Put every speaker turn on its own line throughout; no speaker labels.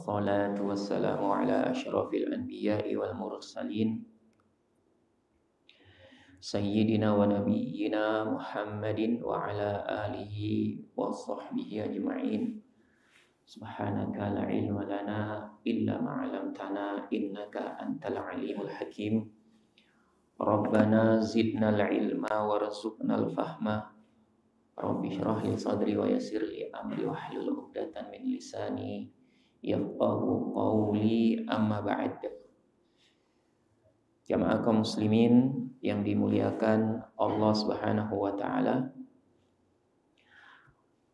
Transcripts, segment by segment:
والصلاة والسلام على أشرف الأنبياء والمرسلين سيدنا ونبينا محمد وعلى آله وصحبه أجمعين سبحانك لا علم لنا إلا ما علمتنا إنك أنت العليم الحكيم ربنا زدنا العلم وارزقنا الفهم رب اشرح لي صدري ويسر لي أمري واحلل عقدة من لساني yafqahu qawli amma ba'd. Jamaah kaum muslimin yang dimuliakan Allah Subhanahu wa taala.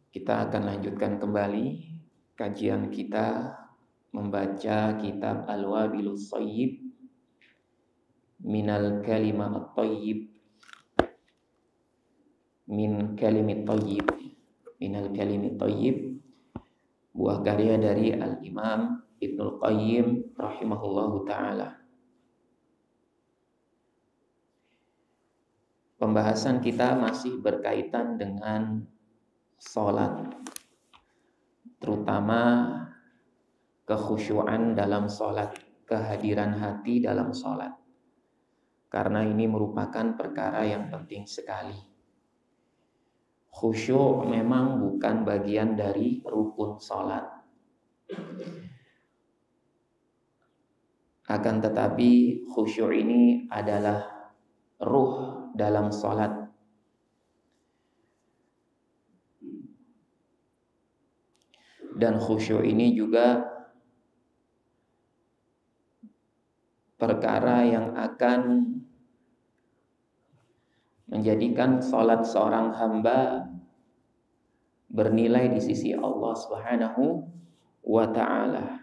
Kita akan lanjutkan kembali kajian kita membaca kitab Al-Wabilus Shayyib minal kalimat at-thayyib min kalimit thayyib minal kalimit thayyib, buah karya dari Al-Imam Ibnul Qayyim rahimahullahu ta'ala. Pembahasan kita masih berkaitan dengan sholat, terutama kekhusyuan dalam sholat, kehadiran hati dalam sholat, karena ini merupakan perkara yang penting sekali. Khusyuk memang bukan bagian dari rukun sholat, akan tetapi khusyuk ini adalah ruh dalam sholat. Dan khusyuk ini juga perkara yang akan menjadikan sholat seorang hamba bernilai di sisi Allah Subhanahu wa ta'ala.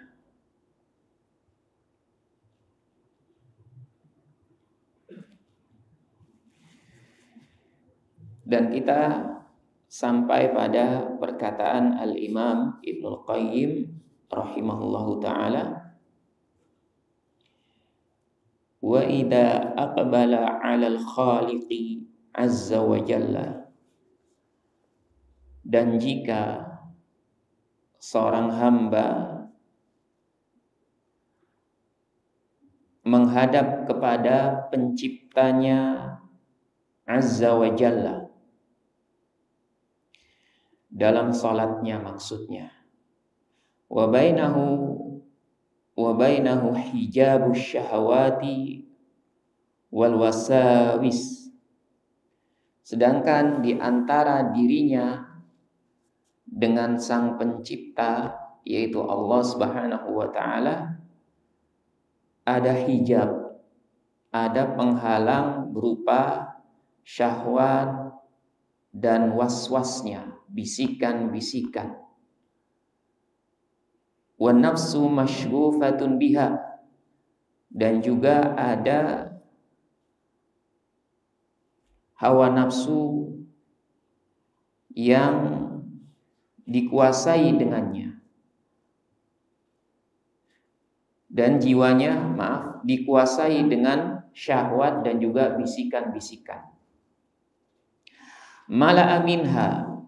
Dan kita sampai pada perkataan Al-Imam Ibnul Qayyim rahimahullahu ta'ala, wa idza aqbala 'alal khaliqi azza wa jalla, dan jika seorang hamba menghadap kepada penciptanya azza wa jalla dalam salatnya, maksudnya wa bainahu hijabus syahawati wal wasawis, sedangkan di antara dirinya dengan sang pencipta yaitu Allah Subhanahu wa ta'ala ada hijab, ada penghalang berupa syahwat dan waswasnya, bisikan-bisikan. Wa nafsu masyghufatun biha, dan juga ada hawa nafsu yang dikuasai dengannya, dan jiwanya dikuasai dengan syahwat dan juga bisikan-bisikan. Mala'a minha,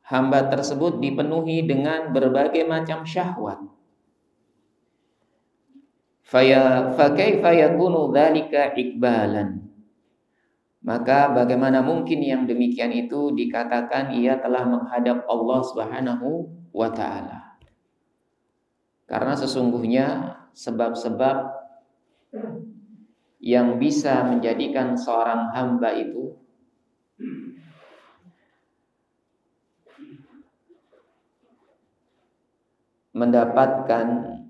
hamba tersebut dipenuhi dengan berbagai macam syahwat. Fa kaifa yakunu dzalika iqbalan, maka bagaimana mungkin yang demikian itu dikatakan ia telah menghadap Allah Subhanahu wa ta'ala? Karena sesungguhnya sebab-sebab yang bisa menjadikan seorang hamba itu mendapatkan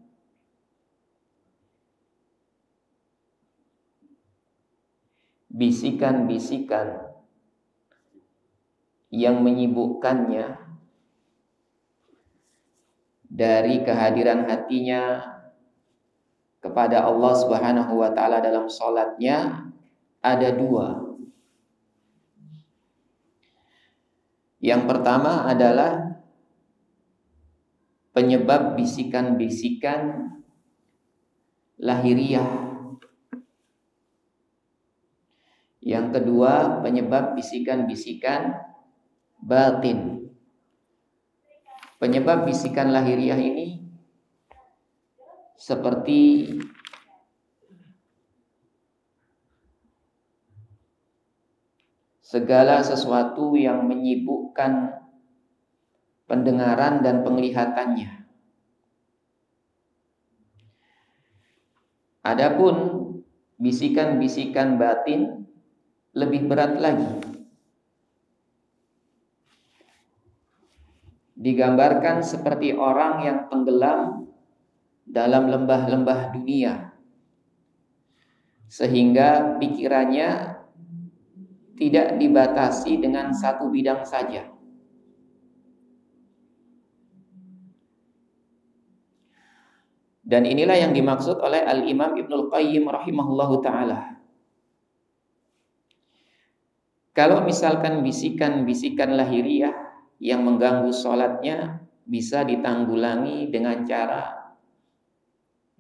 bisikan-bisikan yang menyibukkannya dari kehadiran hatinya kepada Allah Subhanahu wa ta'ala dalam salatnya ada dua. Yang pertama adalah penyebab bisikan-bisikan lahiriah. Yang kedua, penyebab bisikan-bisikan batin. Penyebab bisikan lahiriah ini seperti segala sesuatu yang menyibukkan pendengaran dan penglihatannya. Adapun bisikan-bisikan batin lebih berat lagi. Digambarkan seperti orang yang tenggelam dalam lembah-lembah dunia, sehingga pikirannya tidak dibatasi dengan satu bidang saja. Dan inilah yang dimaksud oleh Al-Imam Ibnul Qayyim rahimahullahu ta'ala. Kalau misalkan bisikan-bisikan lahiriah yang mengganggu sholatnya bisa ditanggulangi dengan cara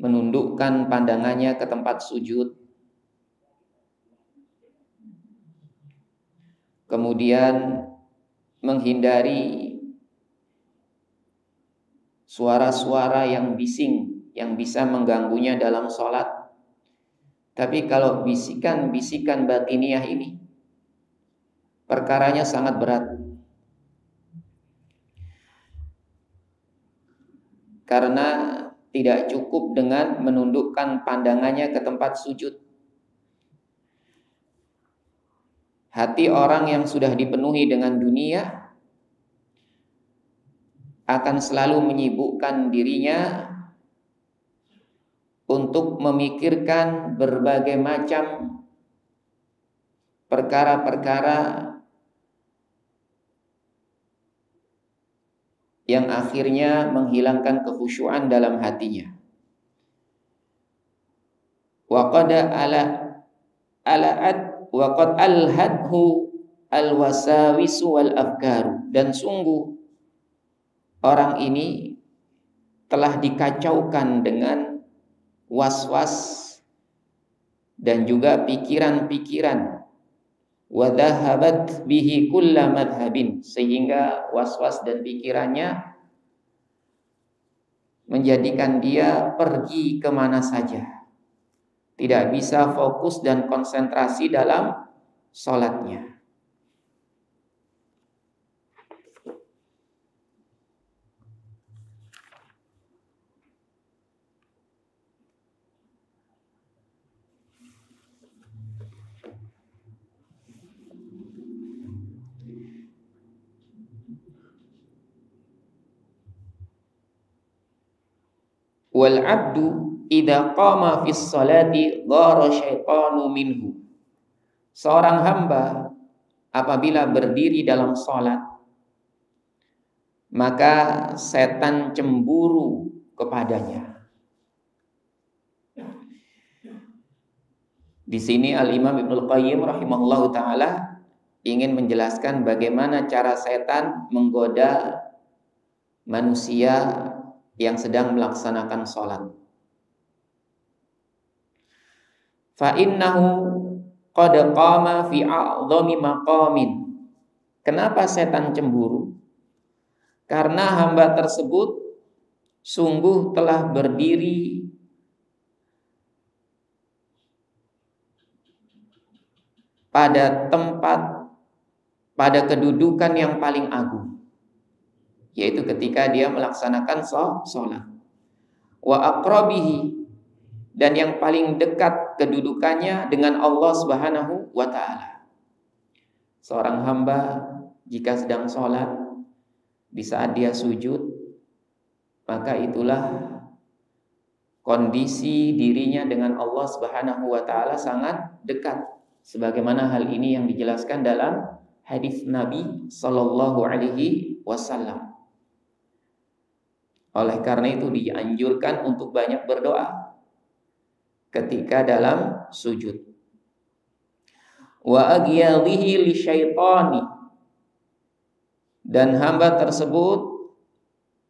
menundukkan pandangannya ke tempat sujud, kemudian menghindari suara-suara yang bising yang bisa mengganggunya dalam sholat. Tapi kalau bisikan-bisikan batiniah ini perkaranya sangat berat, karena tidak cukup dengan menundukkan pandangannya ke tempat sujud. Hati orang yang sudah dipenuhi dengan dunia akan selalu menyibukkan dirinya untuk memikirkan berbagai macam perkara-perkara yang akhirnya menghilangkan kekhusyuan dalam hatinya. Wa qad alhadhu alwasawisu wal afkaru, dan sungguh orang ini telah dikacaukan dengan was-was dan juga pikiran-pikiran. Wa dhahabat bihi kulla madhhabin, sehingga was-was dan pikirannya menjadikan dia pergi kemana saja, tidak bisa fokus dan konsentrasi dalam sholatnya. Wal abdu idza qama fis salati dhara syaitanu minhu. Seorang hamba apabila berdiri dalam salat, maka setan cemburu kepadanya. Di sini Al-Imam Ibnul Qayyim rahimahullahu taala ingin menjelaskan bagaimana cara setan menggoda manusia yang sedang melaksanakan sholat. Fa innahu qad qama fi a'dhami maqamin. Kenapa setan cemburu? Karena hamba tersebut sungguh telah berdiri pada tempat, pada kedudukan yang paling agung, yaitu ketika dia melaksanakan sholat. Wa aqrabihi, dan yang paling dekat kedudukannya dengan Allah Subhanahu wa ta'ala. Seorang hamba jika sedang sholat, di saat dia sujud, maka itulah kondisi dirinya dengan Allah Subhanahu wa ta'ala sangat dekat, sebagaimana hal ini yang dijelaskan dalam hadis Nabi sallallahu alaihi wasallam. Oleh karena itu dianjurkan untuk banyak berdoa ketika dalam sujud. Wa aghyadhihi li syaitani, dan hamba tersebut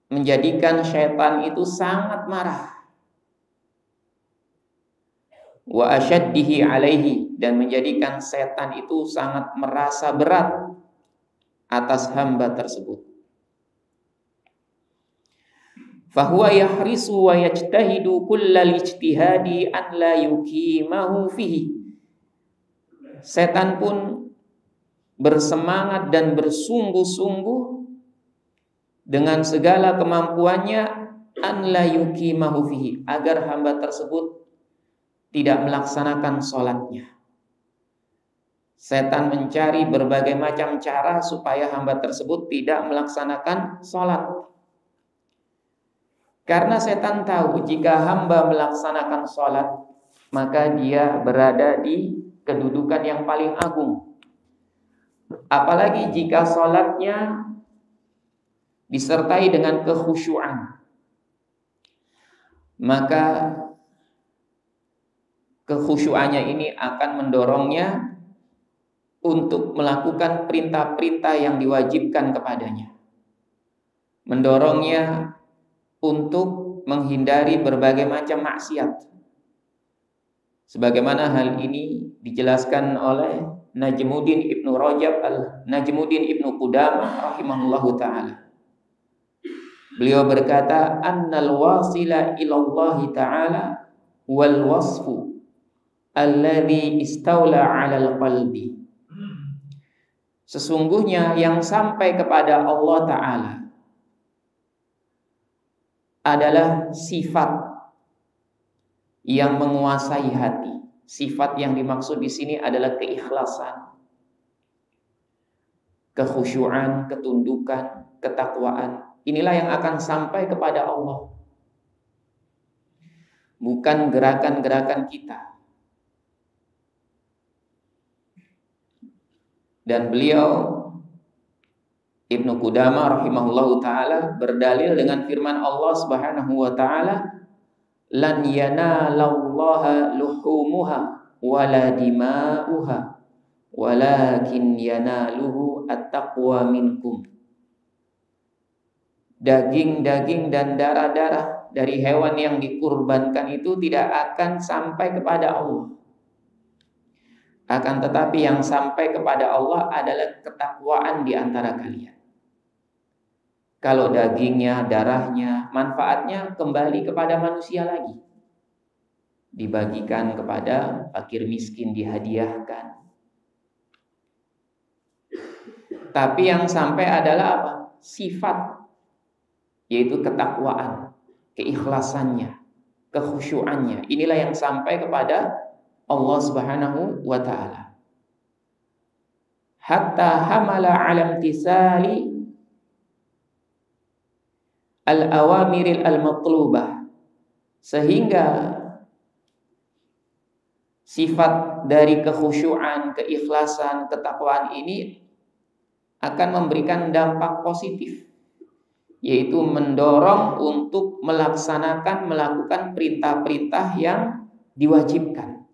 menjadikan syaitan itu sangat marah. Wa asyaddihi alaihi, dan menjadikan setan itu sangat merasa berat atas hamba tersebut. fahuwa yahrisu wa yajtahidu kullal ijtihadi an la yuqimahu fihi. Setan pun bersemangat dan bersungguh-sungguh dengan segala kemampuannya an la yuqimahu fihi, agar hamba tersebut tidak melaksanakan sholatnya. Setan mencari berbagai macam cara supaya hamba tersebut tidak melaksanakan sholat. Karena setan tahu jika hamba melaksanakan sholat, maka dia berada di kedudukan yang paling agung. Apalagi jika sholatnya disertai dengan kekhusyuan, maka kekhusyuannya ini akan mendorongnya untuk melakukan perintah-perintah yang diwajibkan kepadanya, mendorongnya untuk menghindari berbagai macam maksiat. Sebagaimana hal ini dijelaskan oleh Najmuddin Ibnu Rajab Najmuddin Ibnu Qudamah rahimahullahu ta'ala. Beliau berkata, annal wasila ilallahi ta'ala wal wasfu alladhi istawla 'alal qalbi. Sesungguhnya yang sampai kepada Allah Ta'ala adalah sifat yang menguasai hati. Sifat yang dimaksud di sini adalah keikhlasan, kekhusyuan, ketundukan, ketakwaan. Inilah yang akan sampai kepada Allah, bukan gerakan-gerakan kita. Dan beliau Ibnu Qudamah rahimahullahu ta'ala berdalil dengan firman Allah subhanahu wa ta'ala, lan yanalallaha luhumuha wala dima'uha walakin yanaluhu at-taqwa minkum. Daging-daging dan darah-darah dari hewan yang dikurbankan itu tidak akan sampai kepada Allah. Akan tetapi yang sampai kepada Allah adalah ketakwaan di antara kalian. Kalau dagingnya, darahnya, manfaatnya kembali kepada manusia lagi, dibagikan kepada fakir miskin, dihadiahkan. Tapi yang sampai adalah apa? Sifat, yaitu ketakwaan, keikhlasannya, kekhusyuannya. Inilah yang sampai kepada Allah Subhanahu wa ta'ala. Hatta hamala 'ala imtisali al-awamiril al-matlubah, sehingga sifat dari kekhusyuan, keikhlasan, ketakwaan ini akan memberikan dampak positif, yaitu mendorong untuk melakukan perintah-perintah yang diwajibkan.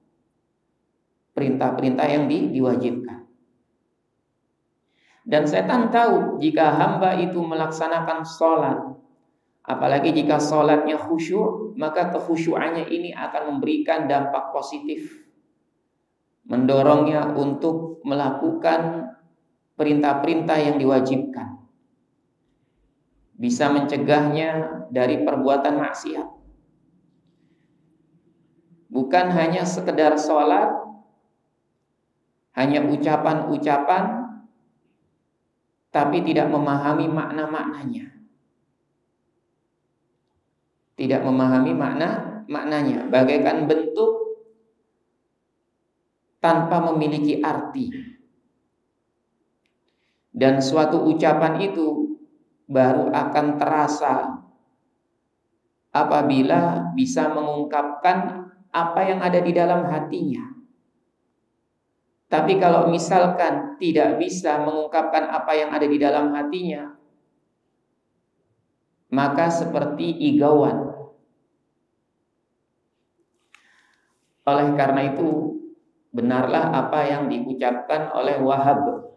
Perintah-perintah yang diwajibkan. Dan setan tahu jika hamba itu melaksanakan sholat, apalagi jika sholatnya khusyuk, maka kekhusyuannya ini akan memberikan dampak positif, mendorongnya untuk melakukan perintah-perintah yang diwajibkan, bisa mencegahnya dari perbuatan maksiat. Bukan hanya sekedar sholat, hanya ucapan-ucapan, tapi tidak memahami makna-maknanya. Tidak memahami maknanya, bagaikan bentuk tanpa memiliki arti. Dan suatu ucapan itu baru akan terasa apabila bisa mengungkapkan apa yang ada di dalam hatinya. Tapi kalau misalkan tidak bisa mengungkapkan apa yang ada di dalam hatinya, maka seperti igauan. Oleh karena itu, benarlah apa yang diucapkan oleh Wahab,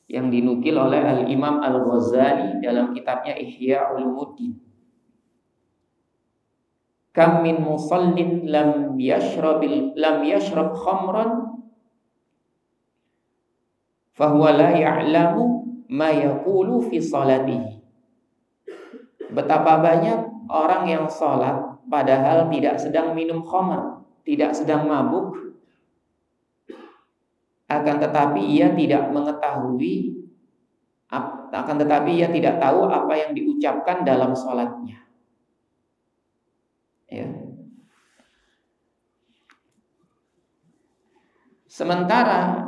yang dinukil oleh Al-Imam Al-Ghazali dalam kitabnya Ihya Ulumuddin. Kam min musallin lam yashrab khamran fahuwa la ya'lamu ma yaqulu fi salatihi. Betapa banyak orang yang sholat padahal tidak sedang minum khamr, tidak sedang mabuk, akan tetapi ia tidak tahu apa yang diucapkan dalam sholatnya. Ya. Sementara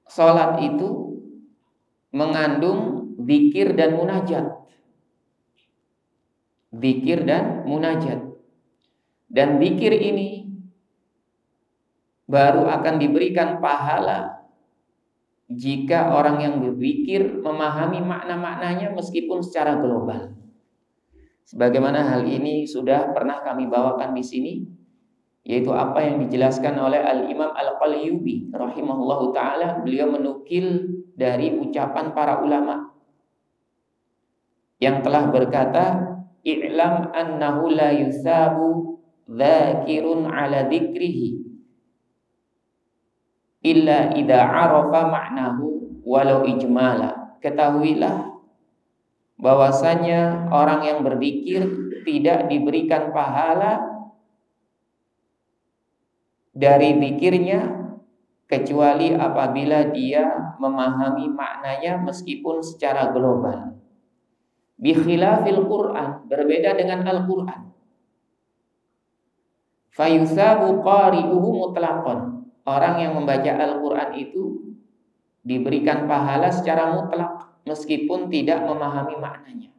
sholat itu mengandung zikir dan munajat. Zikir dan munajat. Dan zikir ini baru akan diberikan pahala jika orang yang berzikir memahami makna-maknanya meskipun secara global. Sebagaimana hal ini sudah pernah kami bawakan di sini, yaitu apa yang dijelaskan oleh Al-Imam Al-Qalyubi rahimahullahu ta'ala. Beliau menukil dari ucapan para ulama yang telah berkata, i'lam annahu la yusabu dzakirun ala dzikrihi illa idza arafa ma'nahu walau ijmala. Ketahuilah bahwasanya orang yang berzikir tidak diberikan pahala dari zikirnya kecuali apabila dia memahami maknanya meskipun secara global. Bi khilafil Qur'an, berbeda dengan Al-Qur'an. Fayusabu qari'uhu mutlaqan. Orang yang membaca Al-Qur'an itu diberikan pahala secara mutlak meskipun tidak memahami maknanya.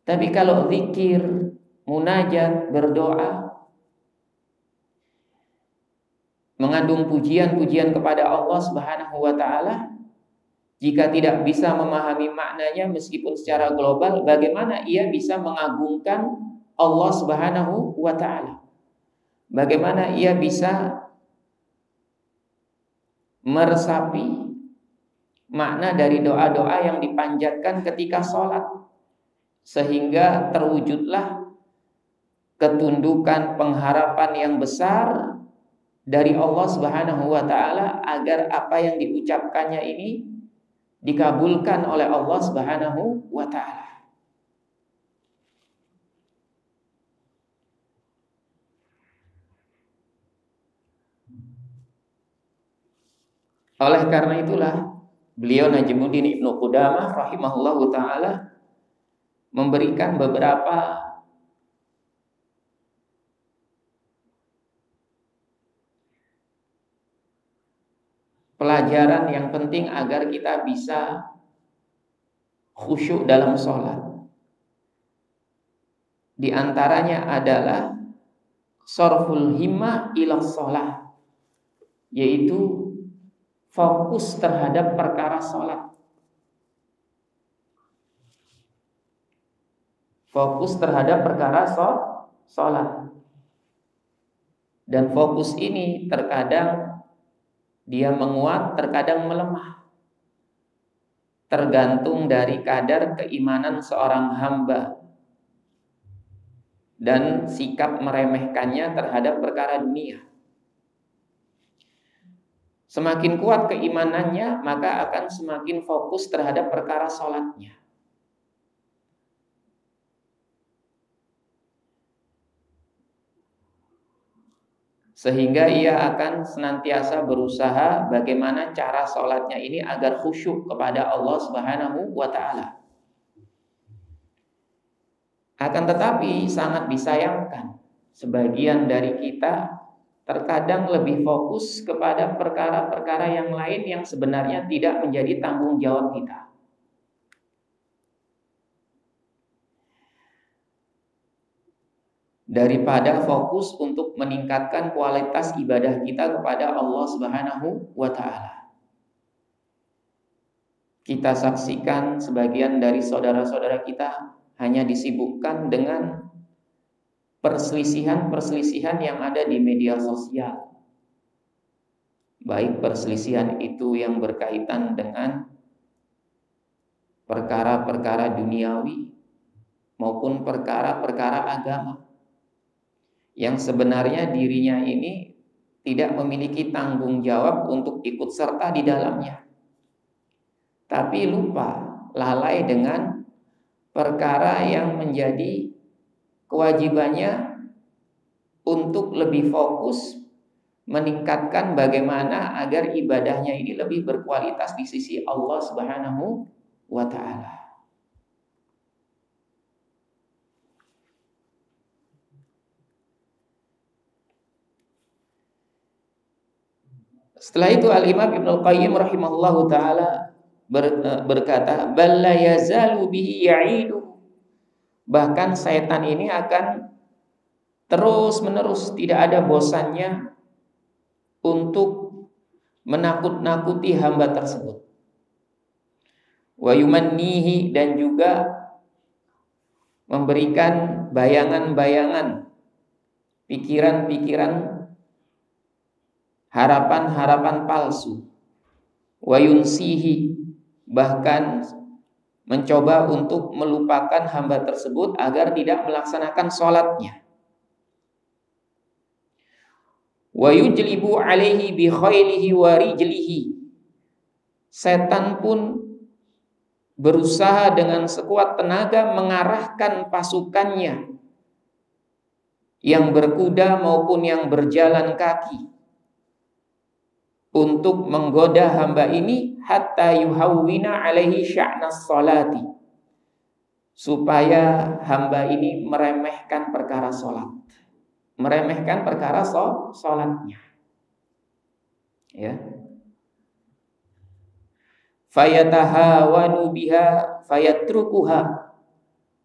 Tapi kalau zikir, munajat, berdoa, mengandung pujian-pujian kepada Allah Subhanahu wa ta'ala, jika tidak bisa memahami maknanya meskipun secara global, bagaimana ia bisa mengagungkan Allah Subhanahu wa ta'ala? Bagaimana ia bisa meresapi makna dari doa-doa yang dipanjatkan ketika sholat, sehingga terwujudlah ketundukan pengharapan yang besar dari Allah Subhanahu wa ta'ala agar apa yang diucapkannya ini dikabulkan oleh Allah Subhanahu wa ta'ala. Oleh karena itulah beliau Najmuddin Ibnu Qudamah rahimahullahu ta'ala memberikan beberapa pelajaran yang penting agar kita bisa khusyuk dalam sholat. Di antaranya adalah sorful himmah ila sholat, yaitu fokus terhadap perkara sholat. Fokus terhadap perkara sholat. Dan fokus ini terkadang dia menguat, terkadang melemah, tergantung dari kadar keimanan seorang hamba dan sikap meremehkannya terhadap perkara dunia. Semakin kuat keimanannya, maka akan semakin fokus terhadap perkara sholatnya. Sehingga ia akan senantiasa berusaha bagaimana cara sholatnya ini agar khusyuk kepada Allah Subhanahu wa ta'ala. Akan tetapi sangat disayangkan, sebagian dari kita terkadang lebih fokus kepada perkara-perkara yang lain yang sebenarnya tidak menjadi tanggung jawab kita. Daripada fokus untuk meningkatkan kualitas ibadah kita kepada Allah Subhanahu wa ta'ala. Kita saksikan sebagian dari saudara-saudara kita hanya disibukkan dengan perselisihan-perselisihan yang ada di media sosial. Baik perselisihan itu yang berkaitan dengan perkara-perkara duniawi maupun perkara-perkara agama, yang sebenarnya dirinya ini tidak memiliki tanggung jawab untuk ikut serta di dalamnya. tapi lupa, lalai dengan perkara yang menjadi kewajibannya untuk lebih fokus meningkatkan bagaimana agar ibadahnya ini lebih berkualitas di sisi Allah Subhanahu wa ta'ala. Setelah itu Al-Imam Ibnul Qayyim rahimahullahu ta'ala berkata, bal la yazalu bihi ya'idu. Bahkan setan ini akan terus menerus, tidak ada bosannya untuk menakut-nakuti hamba tersebut. Wa yumannihi, dan juga memberikan bayangan-bayangan, pikiran-pikiran, harapan-harapan palsu. Wa yunsihi, bahkan mencoba untuk melupakan hamba tersebut agar tidak melaksanakan sholatnya. Wa yujlibu alaihi bi khailihi wa rijlihi. Setan pun berusaha dengan sekuat tenaga mengarahkan pasukannya yang berkuda maupun yang berjalan kaki untuk menggoda hamba ini, hatta yuhawwina alaihi sya'nas salati, supaya hamba ini meremehkan perkara salat, meremehkan perkara salatnya. Ya. Fayatahawanu biha fayatrukuha.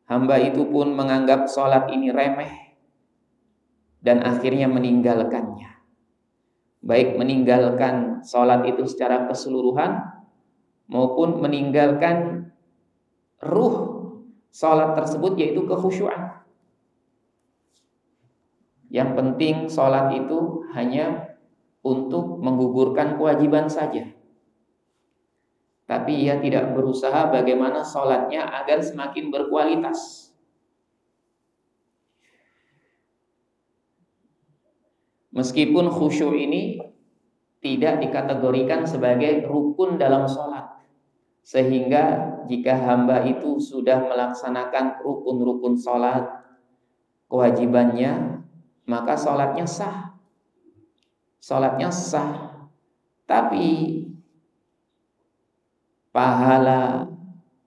Hamba itu pun menganggap salat ini remeh dan akhirnya meninggalkannya. Baik meninggalkan salat itu secara keseluruhan maupun meninggalkan ruh salat tersebut, yaitu kekhusyuan. Yang penting salat itu hanya untuk menggugurkan kewajiban saja, tapi ia tidak berusaha bagaimana salatnya agar semakin berkualitas. Meskipun khusyuk ini tidak dikategorikan sebagai rukun dalam sholat, sehingga jika hamba itu sudah melaksanakan rukun-rukun sholat, kewajibannya, maka sholatnya sah. Sholatnya sah. Tapi pahala,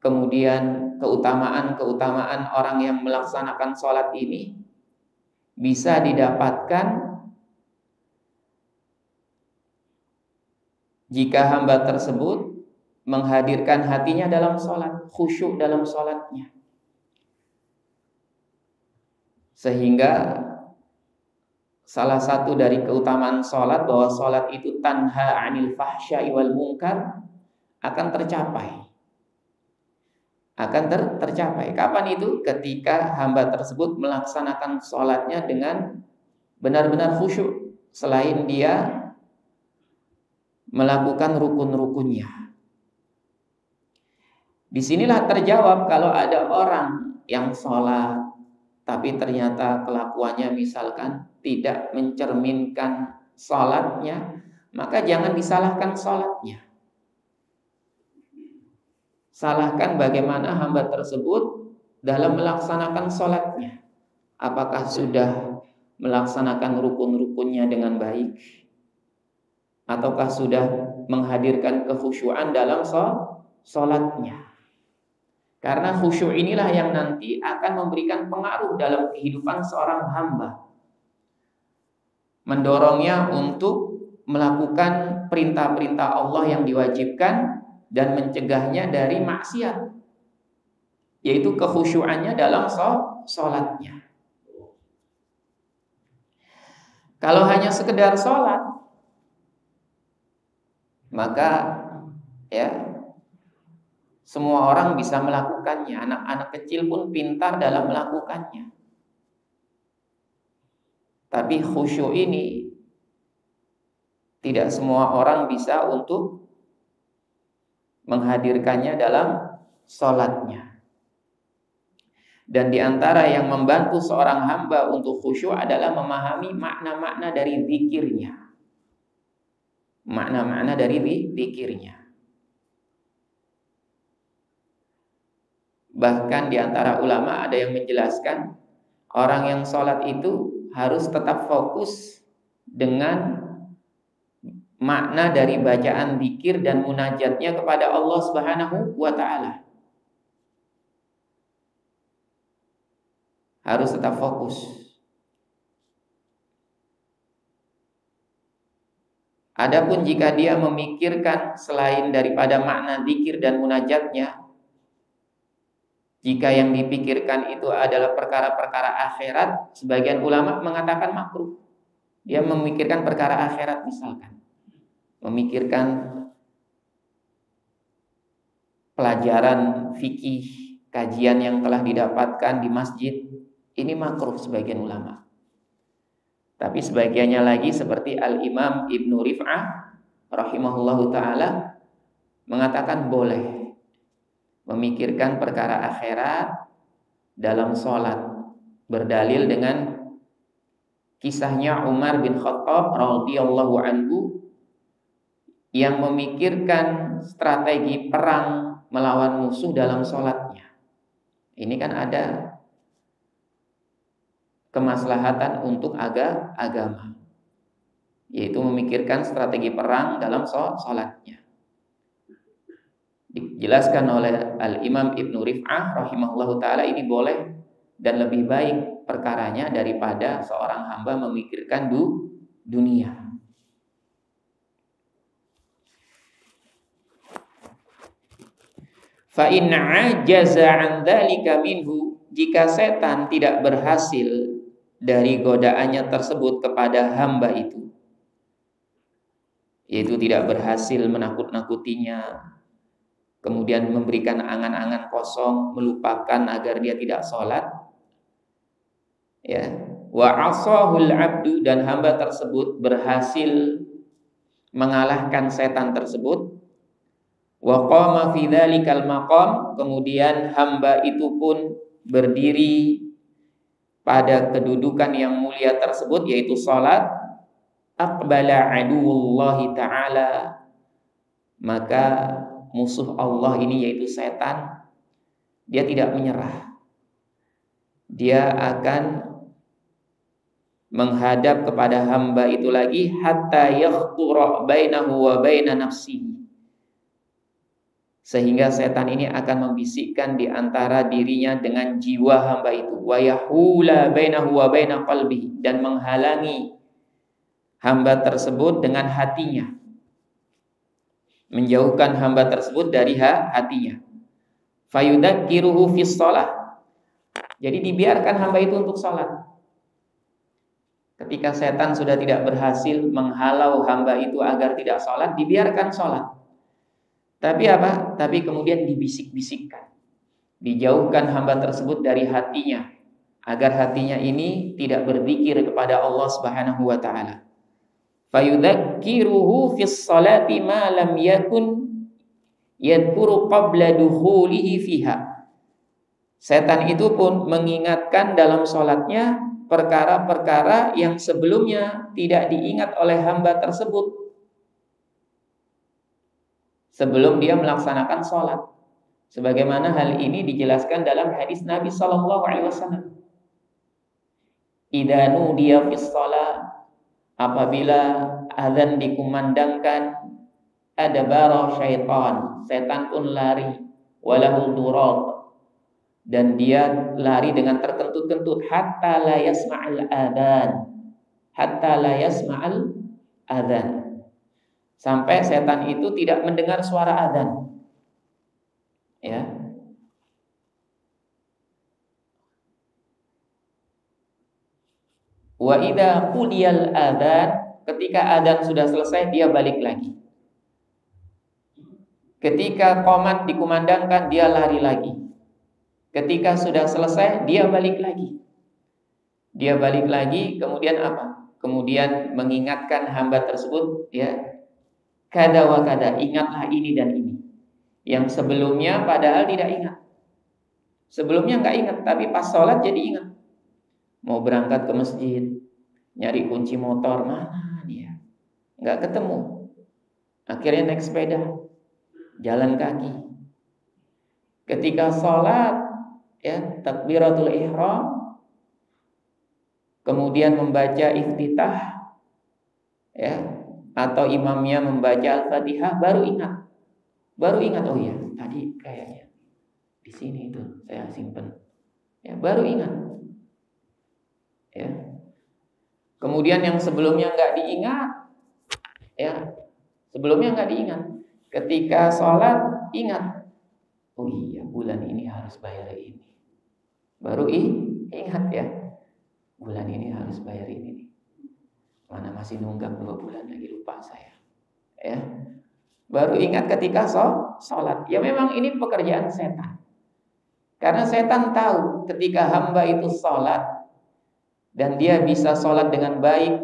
kemudian keutamaan-keutamaan orang yang melaksanakan sholat ini bisa didapatkan jika hamba tersebut menghadirkan hatinya dalam sholat, khusyuk dalam sholatnya. Sehingga salah satu dari keutamaan sholat, bahwa sholat itu tanha anil fahsya'i wal munkar, akan tercapai. Tercapai. Kapan itu? Ketika hamba tersebut melaksanakan sholatnya dengan benar-benar khusyuk, selain dia melakukan rukun-rukunnya. Disinilah terjawab kalau ada orang yang sholat tapi ternyata kelakuannya misalkan tidak mencerminkan sholatnya, maka jangan disalahkan sholatnya. Salahkan bagaimana hamba tersebut dalam melaksanakan sholatnya. Apakah sudah melaksanakan rukun-rukunnya dengan baik, ataukah sudah menghadirkan kekhusyuan dalam sholatnya. Karena khusyuk inilah yang nanti akan memberikan pengaruh dalam kehidupan seorang hamba, mendorongnya untuk melakukan perintah-perintah Allah yang diwajibkan dan mencegahnya dari maksiat, yaitu kekhusyuannya dalam sholatnya. Kalau hanya sekedar sholat, maka ya semua orang bisa melakukannya. Anak-anak kecil pun pintar dalam melakukannya. Tapi khusyuk ini tidak semua orang bisa untuk menghadirkannya dalam sholatnya. Dan di antara yang membantu seorang hamba untuk khusyuk adalah memahami makna-makna dari zikirnya. Makna-makna dari zikirnya. Bahkan di antara ulama ada yang menjelaskan orang yang sholat itu harus tetap fokus dengan makna dari bacaan zikir dan munajatnya kepada Allah Subhanahu wa taala. Harus tetap fokus. Adapun jika dia memikirkan selain daripada makna zikir dan munajatnya, jika yang dipikirkan itu adalah perkara-perkara akhirat, sebagian ulama mengatakan makruh. Dia memikirkan perkara akhirat misalkan, memikirkan pelajaran fikih, kajian yang telah didapatkan di masjid, ini makruh sebagian ulama. Tapi sebagiannya lagi seperti Al-Imam Ibnu Rif'ah rahimahullahu ta'ala mengatakan boleh memikirkan perkara akhirat dalam sholat, berdalil dengan kisahnya Umar bin Khattab radhiyallahu anhu yang memikirkan strategi perang melawan musuh dalam sholatnya. Ini kan ada kemaslahatan untuk agama, yaitu memikirkan strategi perang dalam sholatnya. Dijelaskan oleh Al-Imam Ibnu Rif'ah rahimahullahu ta'ala ini boleh dan lebih baik perkaranya daripada seorang hamba memikirkan dunia. Fa in 'ajaza 'an dzalika minhu, jika setan tidak berhasil dari godaannya tersebut kepada hamba itu, yaitu tidak berhasil menakut-nakutinya, kemudian memberikan angan-angan kosong, melupakan agar dia tidak sholat, ya, wa asahul abdu, dan hamba tersebut berhasil mengalahkan setan tersebut, wa qama fi dzalikal maqam, kemudian hamba itu pun berdiri pada kedudukan yang mulia tersebut, yaitu salat, aqbala aduwullahi ta'ala, maka musuh Allah ini yaitu setan, dia tidak menyerah. Dia akan menghadap kepada hamba itu lagi hatta yakhtura bainahu wa baina nafsihi, sehingga setan ini akan membisikkan di antara dirinya dengan jiwa hamba itu, wa yahula bainahu wa baina qalbihi, dan menghalangi hamba tersebut dengan hatinya, menjauhkan hamba tersebut dari hatinya. Fayudzakiruhu fis shalah, jadi dibiarkan hamba itu untuk salat. Ketika setan sudah tidak berhasil menghalau hamba itu agar tidak salat, dibiarkan salat. Tapi apa? Tapi kemudian dibisik-bisikkan, dijauhkan hamba tersebut dari hatinya, agar hatinya ini tidak berzikir kepada Allah Subhanahu wa taala. Fayudzakiruhu fis salati ma lam yakun yadhkuru qabla dukhulihi fiha. Setan itu pun mengingatkan dalam salatnya perkara-perkara yang sebelumnya tidak diingat oleh hamba tersebut sebelum dia melaksanakan sholat. Sebagaimana hal ini dijelaskan dalam hadis Nabi SAW. Idza nudiya fis shalah, apabila azan dikumandangkan, adbara syaitan, setan pun lari, walahu durab, dan dia lari dengan terkentut-kentut, hatta la yasma'al adzan, hatta la yasma'al adzan, sampai setan itu tidak mendengar suara adzan. Ya. Wa idza qudiyal adzan, ketika adzan sudah selesai dia balik lagi. Ketika qomat dikumandangkan dia lari lagi. Ketika sudah selesai dia balik lagi. Dia balik lagi, kemudian apa? Kemudian mengingatkan hamba tersebut, ya, kada wa kada, ingatlah ini dan ini, yang sebelumnya padahal tidak ingat. Sebelumnya nggak ingat, tapi pas sholat jadi ingat. Mau berangkat ke masjid, nyari kunci motor, mana dia? Nggak ketemu. Akhirnya naik sepeda, jalan kaki. Ketika sholat ya, takbiratul ihram, kemudian membaca iftitah, ya, atau imamnya membaca Al-Fatihah, baru ingat, oh ya, tadi kayaknya di sini itu saya simpen, ya, baru ingat, ya. Kemudian yang sebelumnya nggak diingat, ya, sebelumnya nggak diingat, ketika sholat ingat, oh iya bulan ini harus bayar ini, baru ingat, ya, bulan ini harus bayar ini nih. Mana masih nunggak 2 bulan lagi, lupa saya, ya. Baru ingat ketika sholat. Ya memang ini pekerjaan setan. Karena setan tahu ketika hamba itu sholat dan dia bisa sholat dengan baik,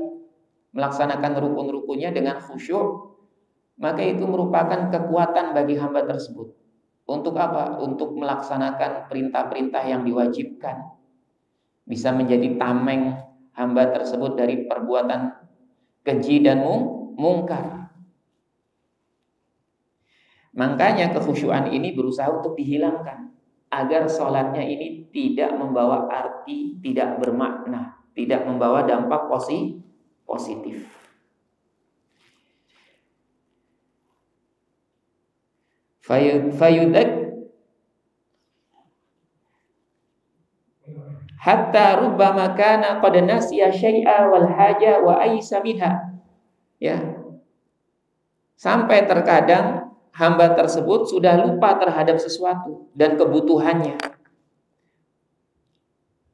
melaksanakan rukun-rukunnya dengan khusyuk, maka itu merupakan kekuatan bagi hamba tersebut. Untuk apa? Untuk melaksanakan perintah-perintah yang diwajibkan. Bisa menjadi tameng hamba tersebut dari perbuatan keji dan mungkar. Makanya kekhusyuan ini berusaha untuk dihilangkan agar sholatnya ini tidak membawa arti, tidak bermakna, tidak membawa dampak positif. Fayudak hatta rubbama kana qad nasiya syai'a wal haja wa aisa minha, ya, sampai terkadang hamba tersebut sudah lupa terhadap sesuatu dan kebutuhannya,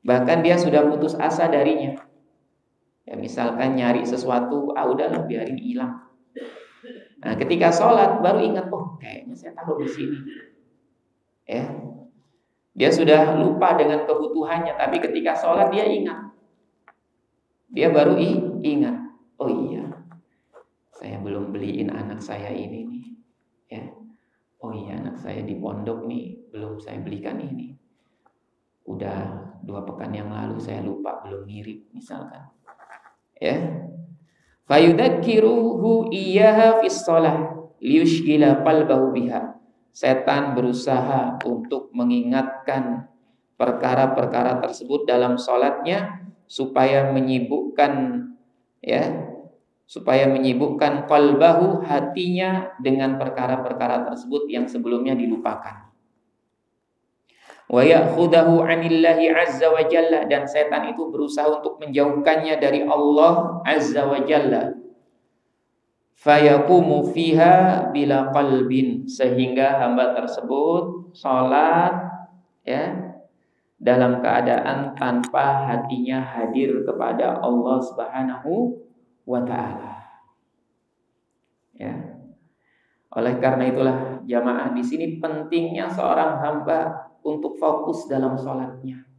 bahkan dia sudah putus asa darinya, ya, misalkan nyari sesuatu, udahlah biarin hilang. Nah, ketika sholat baru ingat, oh kayaknya saya taruh di sini, ya. Dia sudah lupa dengan kebutuhannya, tapi ketika sholat dia ingat. Dia baru ingat, oh iya, saya belum beliin anak saya ini nih, ya. Oh iya, anak saya di pondok nih, belum saya belikan ini. Udah 2 pekan yang lalu saya lupa, belum ngirim misalkan, ya. Fayudzakiruhu iyyaha fis shalah liyushghila qalbahu biha. Setan berusaha untuk mengingatkan perkara-perkara tersebut dalam sholatnya supaya menyibukkan, ya, supaya menyibukkan qalbahu, hatinya, dengan perkara-perkara tersebut yang sebelumnya dilupakan. Wa ya'khudahu 'anillahi 'azza wa jalla, dan setan itu berusaha untuk menjauhkannya dari Allah 'azza wa jalla. Fayaqumu fiha bila qalbin, sehingga hamba tersebut salat, ya, dalam keadaan tanpa hatinya hadir kepada Allah Subhanahu wa taala. Ya. Oleh karena itulah jamaah, di sini pentingnya seorang hamba untuk fokus dalam sholatnya.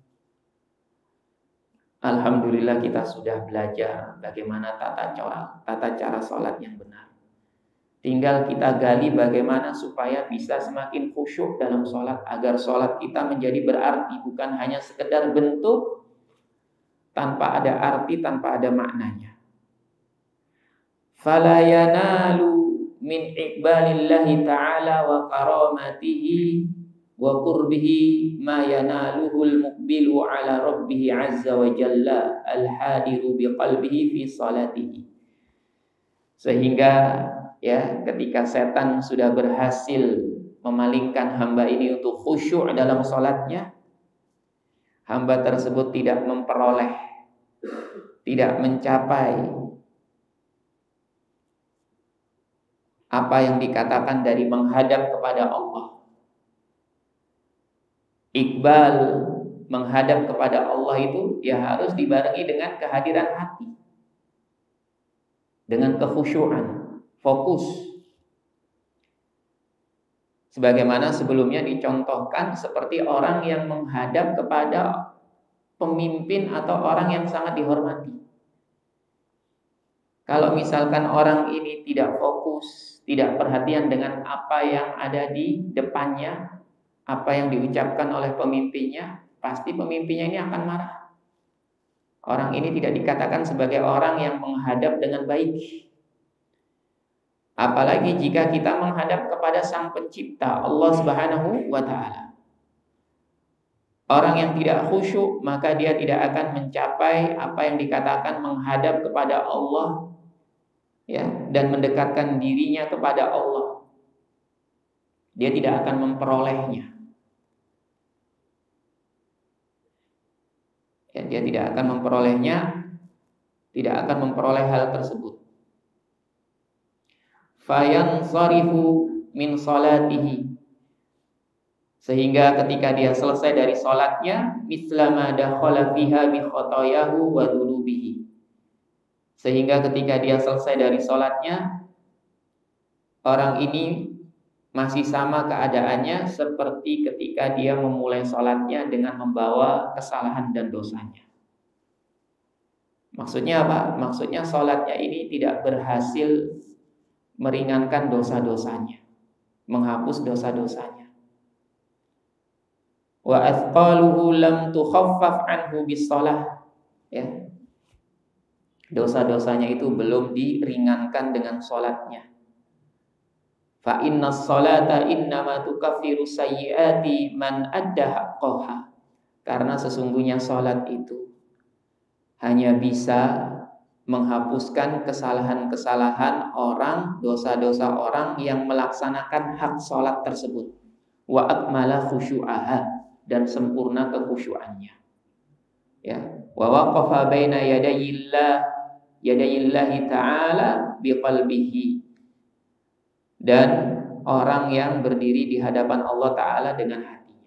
Alhamdulillah kita sudah belajar bagaimana tata cara sholat yang benar. Tinggal kita gali bagaimana supaya bisa semakin khusyuk dalam sholat, agar sholat kita menjadi berarti, bukan hanya sekedar bentuk tanpa ada arti, tanpa ada maknanya. Fala yanalu min iqbalillahi ta'ala wa karamatihi wa qurbihi ma yanaluhul muqbilu ala rabbihi azza wa jalla al-hadiru biqalbihi fi salatihi. Sehingga, ya, ketika setan sudah berhasil memalingkan hamba ini untuk khusyuk dalam sholatnya, hamba tersebut tidak memperoleh, tidak mencapai apa yang dikatakan dari menghadap kepada Allah. Iqbal, menghadap kepada Allah itu ya harus dibarengi dengan kehadiran hati, dengan kekhusyuan, fokus. Sebagaimana sebelumnya dicontohkan seperti orang yang menghadap kepada pemimpin atau orang yang sangat dihormati. Kalau misalkan orang ini tidak fokus, tidak perhatian dengan apa yang ada di depannya, apa yang diucapkan oleh pemimpinnya, pasti pemimpinnya ini akan marah. Orang ini tidak dikatakan sebagai orang yang menghadap dengan baik. Apalagi jika kita menghadap kepada Sang Pencipta, Allah Subhanahu wa taala. Orang yang tidak khusyuk, maka dia tidak akan mencapai apa yang dikatakan menghadap kepada Allah, ya, dan mendekatkan dirinya kepada Allah. Dia tidak akan memperolehnya. Ya, dia tidak akan memperolehnya, tidak akan memperoleh hal tersebut. Fayansarifu min salatihi, sehingga ketika dia selesai dari sholatnya, mislama dakhala fiha bi khotoyahu wa dhunubihi, sehingga ketika dia selesai dari sholatnya, orang ini masih sama keadaannya seperti ketika dia memulai sholatnya dengan membawa kesalahan dan dosanya. Maksudnya apa? Maksudnya sholatnya ini tidak berhasil meringankan dosa-dosanya, menghapus dosa-dosanya. Wa athqaluhu lam tukhaffaf anhu bis-shalah, ya. Dosa-dosanya itu belum diringankan dengan salatnya. Fa innas salata innama tukaffiru sayyiati man adda haqqaha. Karena sesungguhnya salat itu hanya bisa menghapuskan kesalahan-kesalahan orang, dosa-dosa orang yang melaksanakan hak salat tersebut. Wa akmala khusyu'aha, dan sempurna kekhusyuannya. Ya, wa waqafa baina yadayillahi ta'ala biqalbihi, dan orang yang berdiri di hadapan Allah Ta'ala dengan hatinya.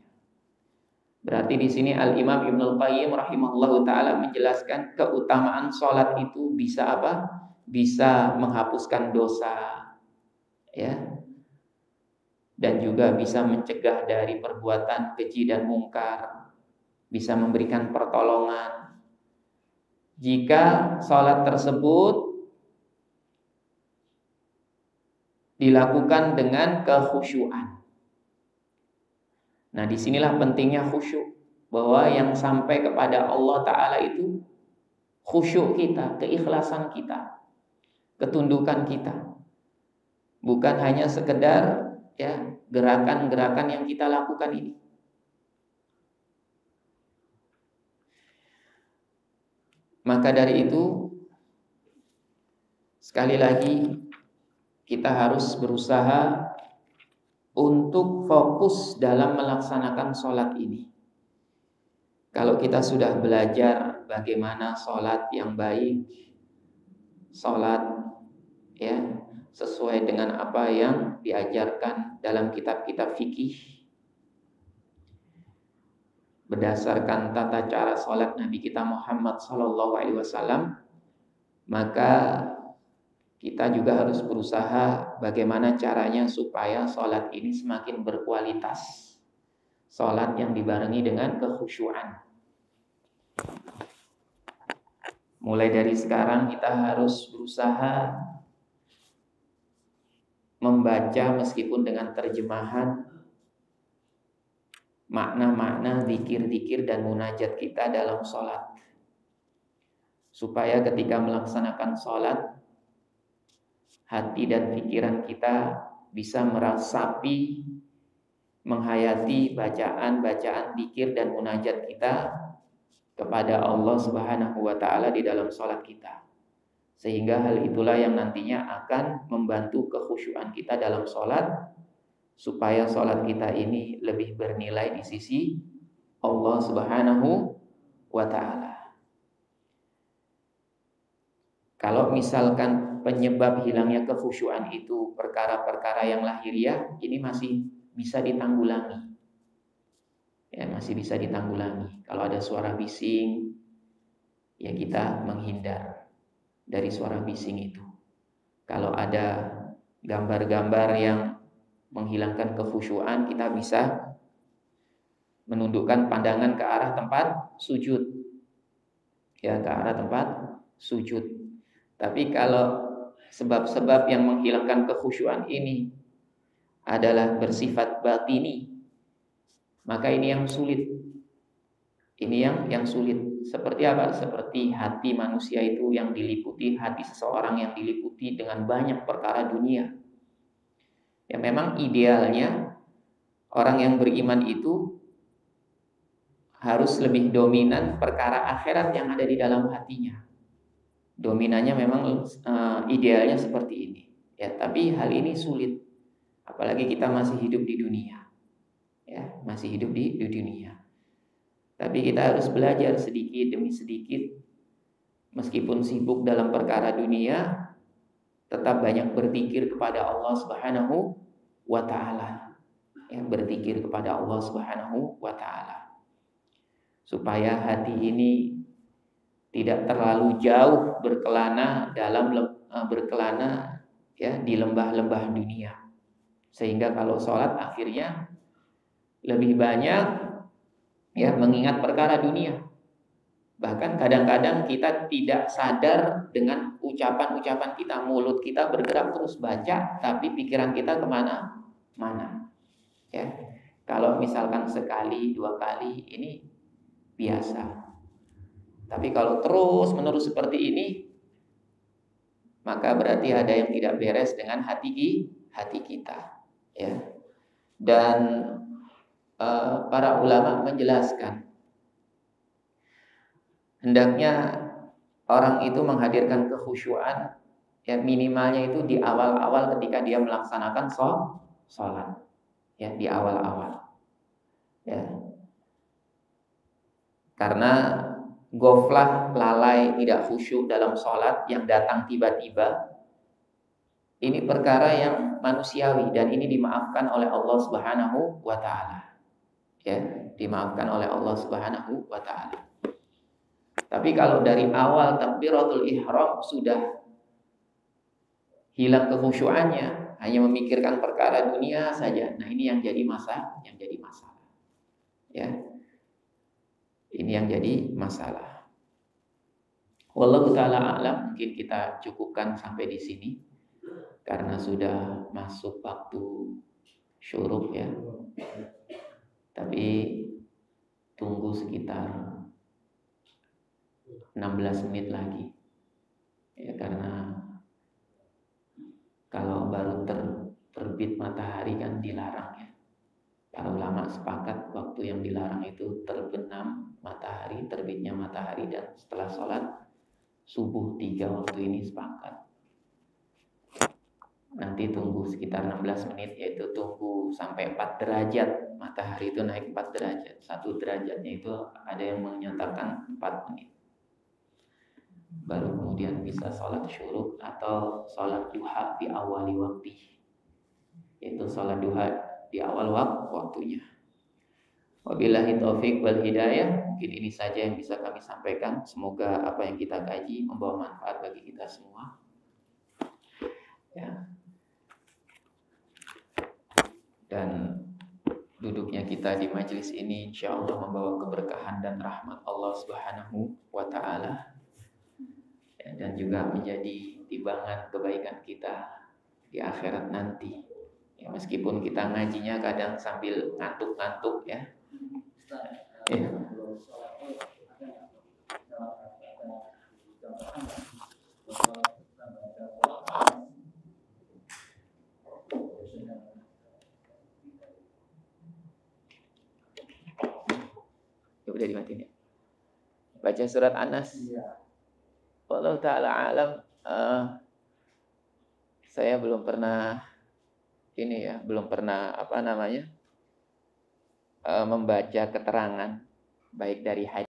Berarti di sini Al-Imam Ibnul Qayyim rahimahullahu ta'ala menjelaskan keutamaan sholat itu bisa apa? Bisa menghapuskan dosa, ya, dan juga bisa mencegah dari perbuatan keji dan mungkar, bisa memberikan pertolongan jika sholat tersebut dilakukan dengan kekhusyuan. Nah, disinilah pentingnya khusyuk, bahwa yang sampai kepada Allah Ta'ala itu khusyuk kita, keikhlasan kita, ketundukan kita, bukan hanya sekedar, ya, gerakan-gerakan yang kita lakukan ini. Maka dari itu, sekali lagi kita harus berusaha untuk fokus dalam melaksanakan sholat ini. Kalau kita sudah belajar bagaimana sholat yang baik, sholat, ya, sesuai dengan apa yang diajarkan dalam kitab-kitab fikih, berdasarkan tata cara sholat Nabi kita Muhammad SAW, maka kita juga harus berusaha bagaimana caranya supaya sholat ini semakin berkualitas, sholat yang dibarengi dengan kekhusyuan. Mulai dari sekarang kita harus berusaha membaca meskipun dengan terjemahan makna-makna zikir-zikir dan munajat kita dalam sholat, supaya ketika melaksanakan sholat, hati dan pikiran kita bisa merasapi, menghayati bacaan-bacaan zikir dan munajat kita kepada Allah Subhanahu wa Ta'ala di dalam sholat kita. Sehingga hal itulah yang nantinya akan membantu kekhusyuan kita dalam sholat, supaya sholat kita ini lebih bernilai di sisi Allah Subhanahu wa Ta'ala. Kalau misalkan penyebab hilangnya kekhusyuan itu perkara-perkara yang lahiriah, ini masih bisa ditanggulangi. Ya, masih bisa ditanggulangi. Kalau ada suara bising, ya kita menghindar dari suara bising itu. Kalau ada gambar-gambar yang menghilangkan kekhusyuan, kita bisa menundukkan pandangan ke arah tempat sujud. Ya, ke arah tempat sujud. Tapi kalau sebab-sebab yang menghilangkan kekhusyuan ini adalah bersifat batini, maka ini yang sulit. Ini yang sulit. Seperti apa? Seperti hati manusia itu yang diliputi, hati seseorang yang diliputi dengan banyak perkara dunia. Ya, memang idealnya orang yang beriman itu harus lebih dominan perkara akhirat yang ada di dalam hatinya. Dominannya memang idealnya seperti ini. Ya, tapi hal ini sulit. Apalagi kita masih hidup di dunia. Ya, masih hidup di dunia. Tapi kita harus belajar sedikit demi sedikit. Meskipun sibuk dalam perkara dunia, tetap banyak berzikir kepada Allah Subhanahu wa taala. Ya, berzikir kepada Allah Subhanahu wa taala. Supaya hati ini tidak terlalu jauh berkelana ya di lembah-lembah dunia, sehingga kalau sholat akhirnya lebih banyak ya mengingat perkara dunia. Bahkan kadang-kadang kita tidak sadar dengan ucapan-ucapan kita, mulut kita bergerak terus baca, tapi pikiran kita kemana-mana. Ya, kalau misalkan sekali dua kali ini biasa. Tapi kalau terus-menerus seperti ini, maka berarti ada yang tidak beres dengan hati kita. Ya. Dan para ulama menjelaskan, hendaknya orang itu menghadirkan kekhusyuan, ya minimalnya itu di awal-awal ketika dia melaksanakan sholat. Ya, di awal-awal. Ya. Karena goflah, lalai, tidak khusyuk dalam sholat yang datang tiba-tiba, ini perkara yang manusiawi dan ini dimaafkan oleh Allah Subhanahu wa taala. Ya, dimaafkan oleh Allah Subhanahu wa taala. Tapi kalau dari awal takbiratul ihram sudah hilang kekhusyuannya, hanya memikirkan perkara dunia saja. Nah, ini yang jadi masalah. Ya. Ini yang jadi masalah. Wallahu ta'ala a'lam. Mungkin kita cukupkan sampai di sini karena sudah masuk waktu syuruk ya. Tapi tunggu sekitar 16 menit lagi. Ya, karena kalau baru terbit matahari kan dilarang ya. Para ulama sepakat waktu yang dilarang itu terbenam matahari, terbitnya matahari, dan setelah sholat subuh 3 waktu ini sepakat. Nanti tunggu sekitar 16 menit, yaitu tunggu sampai 4 derajat. Matahari itu naik 4 derajat. 1 derajatnya itu ada yang menyatakan 4 menit. Baru kemudian bisa sholat syuruk atau sholat duha di awali waktu. Yaitu sholat duha di awal waktunya. Wabillahi taufik wal hidayah. Mungkin ini saja yang bisa kami sampaikan. Semoga apa yang kita kaji membawa manfaat bagi kita semua. Ya. Dan duduknya kita di majelis ini insyaallah membawa keberkahan dan rahmat Allah Subhanahu wa taala. Ya, dan juga menjadi timbangan kebaikan kita di akhirat nanti. Ya, meskipun kita ngajinya kadang sambil ngantuk-ngantuk ya. Ya. Ya udah dimatiin ya. Baca surat Anas. Wallahu ta'ala alam. Saya belum pernah membaca keterangan baik dari hadis